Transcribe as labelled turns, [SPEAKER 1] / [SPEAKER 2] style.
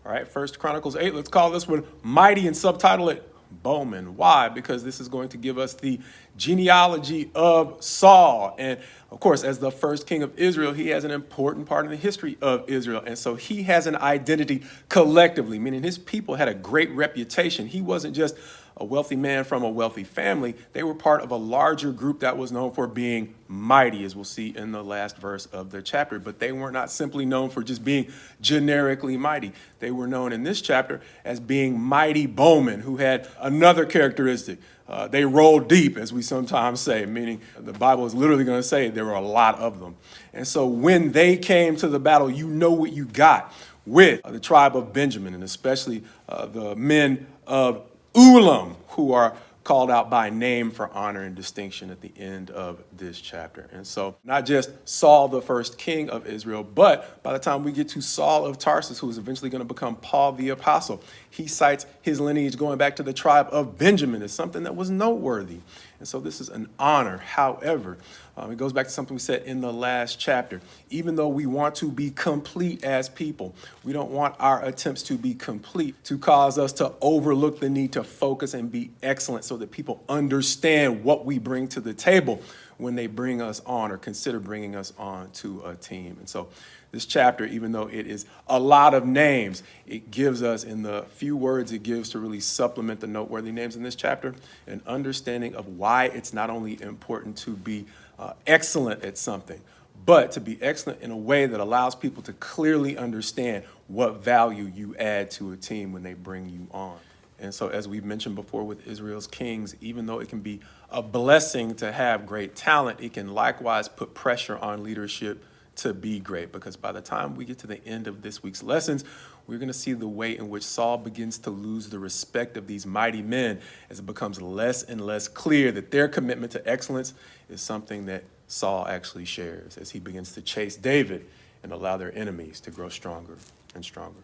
[SPEAKER 1] All right, First Chronicles 8. Let's call this one Mighty and subtitle it Bowmen. Why? Because this is going to give us the genealogy of Saul. And of course, as the first king of Israel, he has an important part in the history of Israel. And so he has an identity collectively, meaning his people had a great reputation. He wasn't just a wealthy man from a wealthy family. They were part of a larger group that was known for being mighty, as we'll see in the last verse of the chapter. But they were not simply known for just being generically mighty. They were known in this chapter as being mighty bowmen who had another characteristic. They rolled deep, as we sometimes say, meaning the Bible is literally going to say there were a lot of them. And so when they came to the battle, you know what you got with the tribe of Benjamin, and especially the men of Ulam, who are called out by name for honor and distinction at the end of this chapter. And so not just Saul, the first king of Israel, but by the time we get to Saul of Tarsus, who is eventually going to become Paul the Apostle, he cites his lineage going back to the tribe of Benjamin as something that was noteworthy. And so this is an honor. However, it goes back to something we said in the last chapter. Even though we want to be complete as people, we don't want our attempts to be complete to cause us to overlook the need to focus and be excellent so that people understand what we bring to the table when they bring us on or consider bringing us on to a team. And so this chapter, even though it is a lot of names, it gives us, in the few words it gives to really supplement the noteworthy names in this chapter, an understanding of why it's not only important to be excellent at something, but to be excellent in a way that allows people to clearly understand what value you add to a team when they bring you on. And so, as we've mentioned before with Israel's kings, even though it can be a blessing to have great talent, it can likewise put pressure on leadership to be great. Because by the time we get to the end of this week's lessons, we're going to see the way in which Saul begins to lose the respect of these mighty men as it becomes less and less clear that their commitment to excellence is something that Saul actually shares as he begins to chase David and allow their enemies to grow stronger and stronger.